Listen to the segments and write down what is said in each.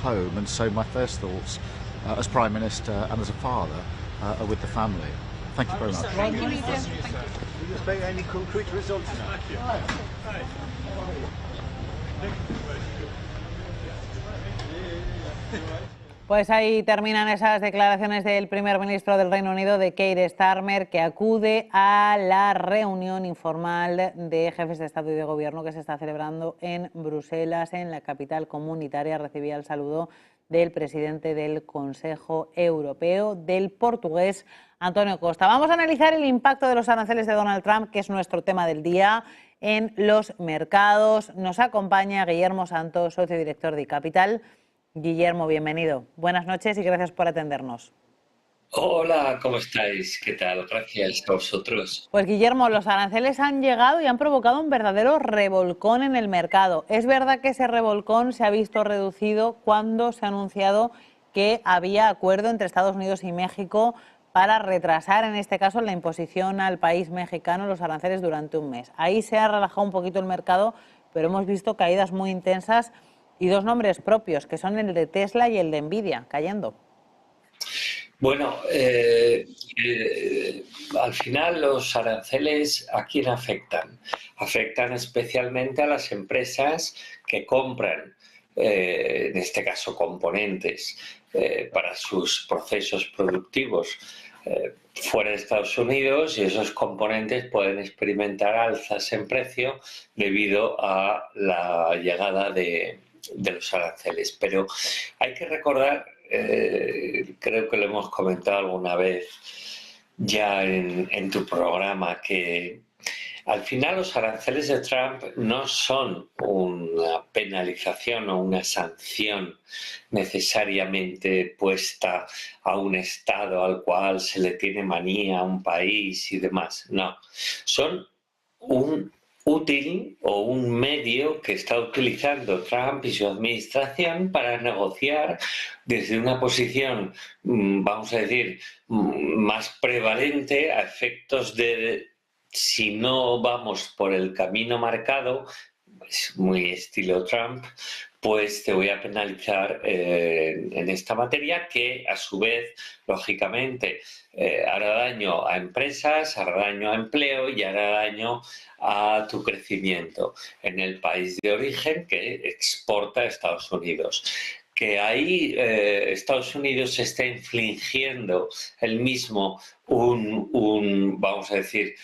home, and so my first thoughts as Prime Minister and as a father are with the family. Thank you very much. Thank you, Minister. Thank you. Do you expect any concrete results now? Pues ahí terminan esas declaraciones del primer ministro del Reino Unido, de Keir Starmer, que acude a la reunión informal de jefes de Estado y de Gobierno que se está celebrando en Bruselas, en la capital comunitaria. Recibía el saludo del presidente del Consejo Europeo, del portugués António Costa. Vamos a analizar el impacto de los aranceles de Donald Trump, que es nuestro tema del día, en los mercados. Nos acompaña Guillermo Santos, socio director de iCapital. Guillermo, bienvenido. Buenas noches y gracias por atendernos. Hola, ¿cómo estáis? ¿Qué tal? Gracias a vosotros. Pues Guillermo, los aranceles han llegado y han provocado un verdadero revolcón en el mercado. ¿Es verdad que ese revolcón se ha visto reducido cuando se ha anunciado que había acuerdo entre Estados Unidos y México para retrasar, en este caso, la imposición al país mexicano los aranceles durante un mes? Ahí se ha relajado un poquito el mercado, pero hemos visto caídas muy intensas y dos nombres propios, que son el de Tesla y el de Nvidia, cayendo. Bueno, al final los aranceles, ¿a quién afectan? Afectan especialmente a las empresas que compran, en este caso, componentes para sus procesos productivos fuera de Estados Unidos, y esos componentes pueden experimentar alzas en precio debido a la llegada de los aranceles. Pero hay que recordar, creo que lo hemos comentado alguna vez ya en tu programa, que al final los aranceles de Trump no son una penalización o una sanción necesariamente puesta a un Estado al cual se le tiene manía a un país y demás. No, son un útil o un medio que está utilizando Trump y su administración para negociar desde una posición, vamos a decir, más prevalente a efectos de, si no vamos por el camino marcado, es muy estilo Trump, pues te voy a penalizar en esta materia, que a su vez, lógicamente, hará daño a empresas, hará daño a empleo y hará daño a tu crecimiento en el país de origen que exporta a Estados Unidos. Que ahí Estados Unidos está infligiendo el mismo vamos a decir,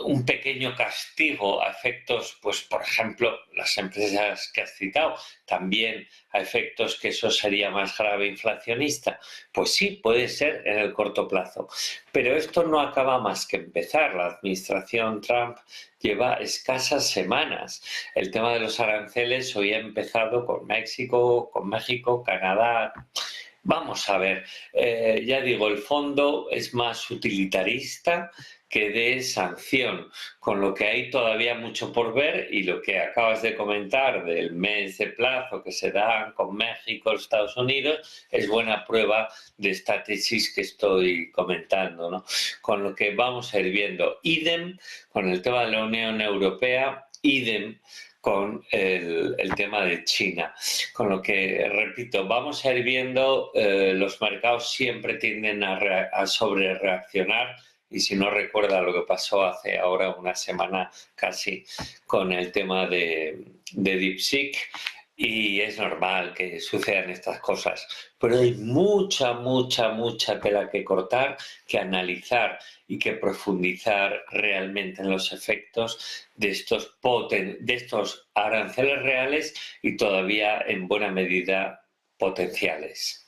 un pequeño castigo a efectos, pues por ejemplo, las empresas que has citado, también a efectos que eso sería más grave inflacionista. Pues sí, puede ser en el corto plazo. Pero esto no acaba más que empezar. La administración Trump lleva escasas semanas. El tema de los aranceles hoy ha empezado con México, Canadá. Vamos a ver, ya digo, el fondo es más utilitarista que de sanción, con lo que hay todavía mucho por ver, y lo que acabas de comentar del mes de plazo que se da con México, Estados Unidos, es buena prueba de esta tesis que estoy comentando, ¿no? Con lo que vamos a ir viendo. Idem con el tema de la Unión Europea, idem con el tema de China. Con lo que, repito, vamos a ir viendo, los mercados siempre tienden a sobrereaccionar. Y si no recuerda lo que pasó hace ahora una semana casi con el tema de DeepSeek, y es normal que sucedan estas cosas. Pero hay mucha tela que cortar, que analizar y que profundizar realmente en los efectos de estos aranceles reales y todavía en buena medida potenciales.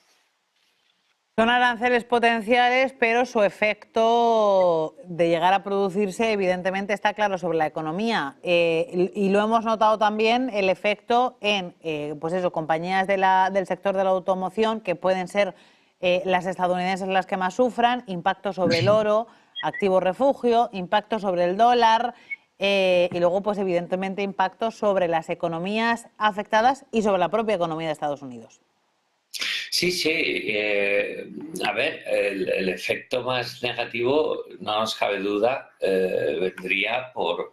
Son aranceles potenciales, pero su efecto de llegar a producirse evidentemente está claro sobre la economía. Y lo hemos notado también, el efecto en pues eso, compañías del sector de la automoción, que pueden ser las estadounidenses las que más sufran, impacto sobre el oro, activo refugio, impacto sobre el dólar, y luego pues evidentemente impacto sobre las economías afectadas y sobre la propia economía de Estados Unidos. Sí, a ver, el efecto más negativo, no nos cabe duda, vendría por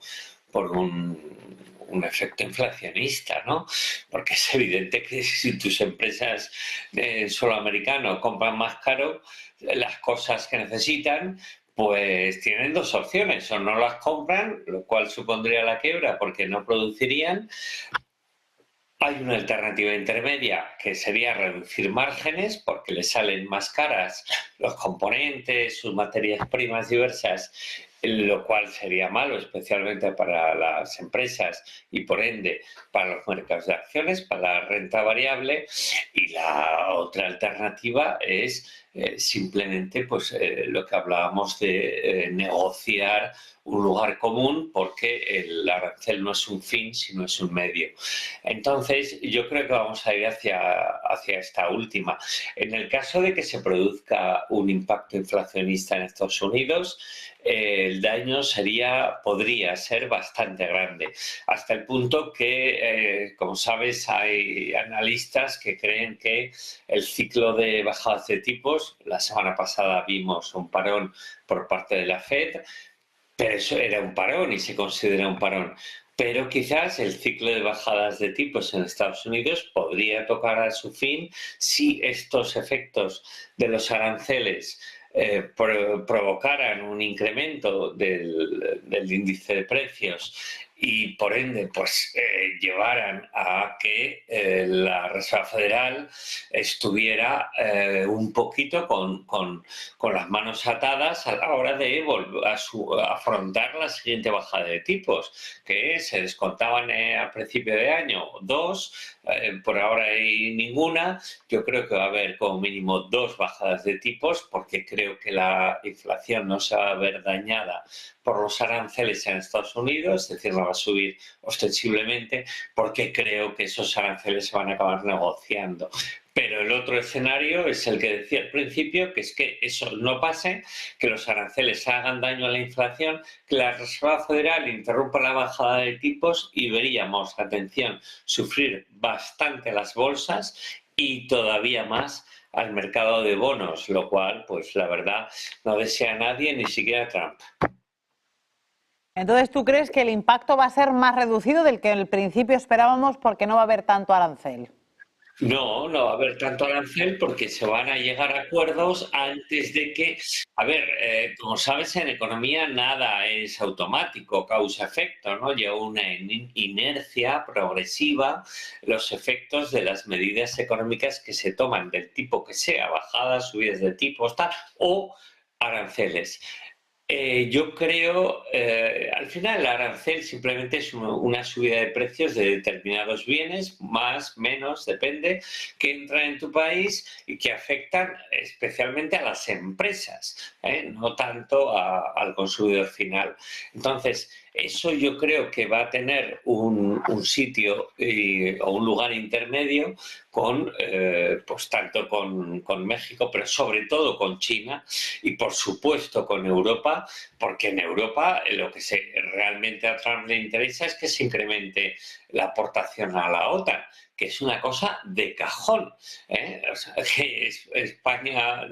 un efecto inflacionista, ¿no? Porque es evidente que si tus empresas en suelo americano compran más caro las cosas que necesitan, pues tienen dos opciones: o no las compran, lo cual supondría la quiebra porque no producirían. Hay una alternativa intermedia que sería reducir márgenes porque les salen más caras los componentes, sus materias primas diversas, lo cual sería malo especialmente para las empresas y por ende para los mercados de acciones, para la renta variable. Y la otra alternativa es simplemente pues, lo que hablábamos de negociar un lugar común, porque el arancel no es un fin, sino es un medio. Entonces, yo creo que vamos a ir hacia esta última. En el caso de que se produzca un impacto inflacionista en Estados Unidos, el daño podría ser bastante grande, hasta el punto que, como sabes, hay analistas que creen que el ciclo de bajadas de tipos, la semana pasada vimos un parón por parte de la Fed, pero eso era un parón y se considera un parón. Pero quizás el ciclo de bajadas de tipos en Estados Unidos podría tocar a su fin si estos efectos de los aranceles provocaran un incremento del índice de precios y por ende pues llevaran a que la Reserva Federal estuviera un poquito con las manos atadas a la hora de afrontar la siguiente bajada de tipos, que se descontaban a principio de año dos, por ahora hay ninguna. Yo creo que va a haber como mínimo dos bajadas de tipos, porque creo que la inflación no se va a ver dañada por los aranceles en Estados Unidos, es decir, no va a subir ostensiblemente, porque creo que esos aranceles se van a acabar negociando. Pero el otro escenario es el que decía al principio, que es que eso no pase, que los aranceles hagan daño a la inflación, que la Reserva Federal interrumpa la bajada de tipos y veríamos, atención, sufrir bastante las bolsas y todavía más al mercado de bonos, lo cual, pues la verdad, no desea a nadie, ni siquiera Trump. Entonces, ¿tú crees que el impacto va a ser más reducido del que al principio esperábamos porque no va a haber tanto arancel? No, no va a haber tanto arancel porque se van a llegar a acuerdos antes de que... A ver, como sabes, en economía nada es automático, causa-efecto, ¿no? Lleva una inercia progresiva los efectos de las medidas económicas que se toman, del tipo que sea, bajadas, subidas de tipos, tal, o aranceles. Yo creo, al final el arancel simplemente es una subida de precios de determinados bienes, más, menos, depende, que entran en tu país y que afectan especialmente a las empresas, no tanto al consumidor final. Entonces, eso yo creo que va a tener un sitio o un lugar intermedio pues tanto con México, pero sobre todo con China y por supuesto con Europa, porque en Europa lo que realmente a Trump le interesa es que se incremente la aportación a la OTAN, que es una cosa de cajón. O sea, que España,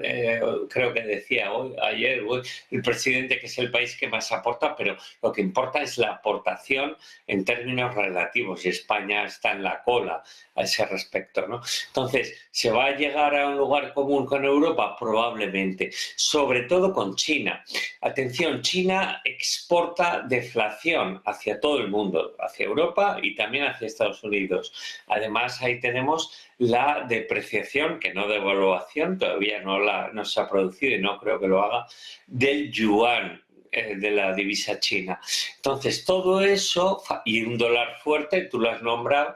creo que decía ayer el presidente, que es el país que más aporta, pero lo que importa es la aportación en términos relativos, y España está en la cola a ese respecto, ¿no? Entonces, ¿se va a llegar a un lugar común con Europa? Probablemente, sobre todo con China. Atención, China exporta deflación hacia todo el mundo, hacia Europa y también hacia Estados Unidos. Además, ahí tenemos la depreciación, que no devaluación, todavía no se ha producido y no creo que lo haga, del yuan, de la divisa china. Entonces, todo eso, y un dólar fuerte, tú lo has nombrado,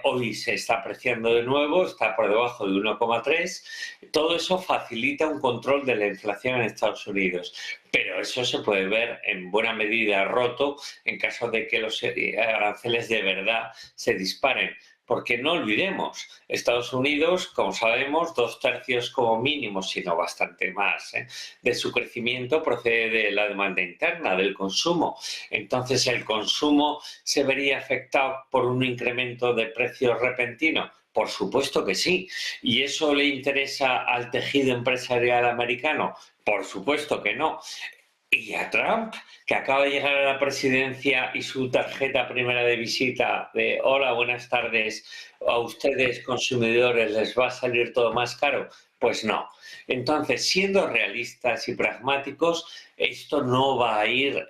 hoy se está apreciando de nuevo, está por debajo de 1,3, todo eso facilita un control de la inflación en Estados Unidos. Pero eso se puede ver en buena medida roto en caso de que los aranceles de verdad se disparen. Porque no olvidemos, Estados Unidos, como sabemos, 2/3 como mínimo, sino bastante más, de su crecimiento procede de la demanda interna, del consumo. Entonces, ¿el consumo se vería afectado por un incremento de precios repentino? Por supuesto que sí. ¿Y eso le interesa al tejido empresarial americano? Por supuesto que no. Y a Trump, que acaba de llegar a la presidencia y su tarjeta primera de visita de hola, buenas tardes, a ustedes consumidores les va a salir todo más caro. Pues no. Entonces, siendo realistas y pragmáticos, esto no va a ir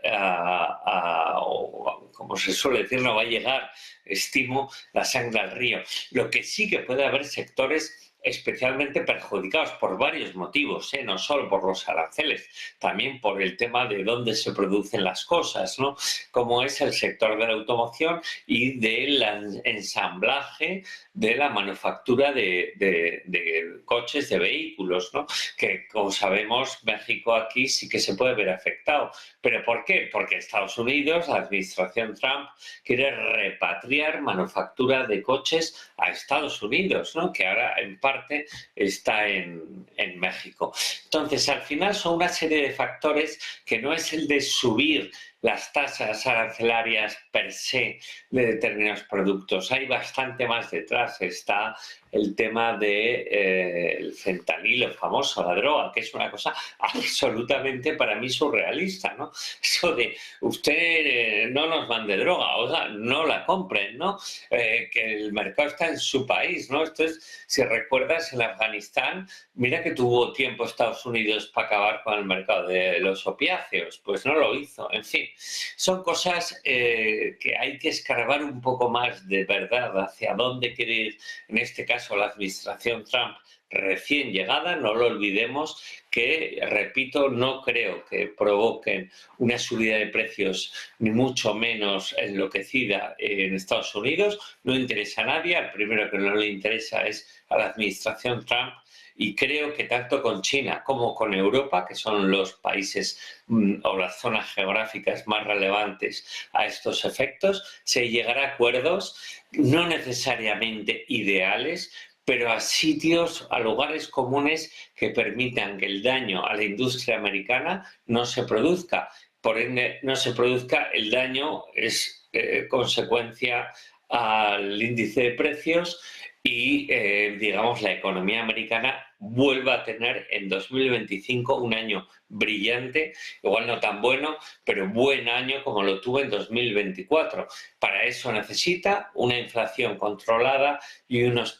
como se suele decir, no va a llegar, estimo, la sangre al río. Lo que sí que puede haber sectores especialmente perjudicados por varios motivos, no solo por los aranceles, también por el tema de dónde se producen las cosas, ¿no? Como es el sector de la automoción y del ensamblaje de la manufactura de coches, de vehículos, ¿no? Que, como sabemos, México aquí sí que se puede ver afectado. ¿Pero por qué? Porque Estados Unidos, la administración Trump, quiere repatriar manufactura de coches a Estados Unidos, ¿no? Que ahora en parte está en México. Entonces, al final son una serie de factores que no es el de subir las tasas arancelarias per se de determinados productos. Hay bastante más detrás. Está el tema del fentanilo famoso, la droga, que es una cosa absolutamente para mí surrealista, ¿no? Eso de usted no nos mande droga, o sea, no la compren, ¿no? Que el mercado está en su país, ¿no? Esto es, si recuerdas, en Afganistán, mira que tuvo tiempo Estados Unidos para acabar con el mercado de los opiáceos, pues no lo hizo. En fin, son cosas que hay que escarbar un poco más de verdad hacia dónde quiere ir, en este caso, la administración Trump recién llegada. No lo olvidemos que, repito, no creo que provoquen una subida de precios ni mucho menos enloquecida en Estados Unidos. No interesa a nadie. Al primero que no le interesa es a la administración Trump. Y creo que tanto con China como con Europa, que son los países o las zonas geográficas más relevantes a estos efectos, se llegará a acuerdos no necesariamente ideales, pero a sitios, a lugares comunes que permitan que el daño a la industria americana no se produzca. Por ende, no se produzca, el daño es consecuencia al índice de precios y, digamos, la economía americana vuelva a tener en 2025 un año brillante, igual no tan bueno, pero buen año como lo tuvo en 2024. Para eso necesita una inflación controlada y unos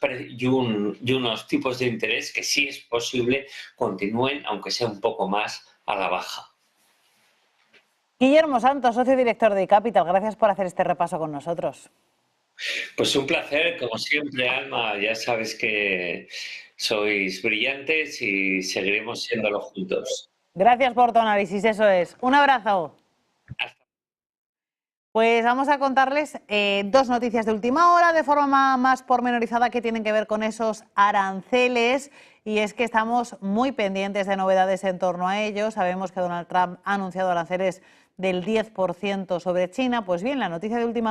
tipos de interés que, sí es posible, continúen, aunque sea un poco más a la baja. Guillermo Santos, socio director de iCapital, gracias por hacer este repaso con nosotros. Pues un placer, como siempre, Alma. Ya sabes que sois brillantes y seguiremos siéndolo juntos. Gracias por tu análisis, eso es. Un abrazo. Pues vamos a contarles dos noticias de última hora de forma más pormenorizada que tienen que ver con esos aranceles, y es que estamos muy pendientes de novedades en torno a ello. Sabemos que Donald Trump ha anunciado aranceles del 10% sobre China. Pues bien, la noticia de última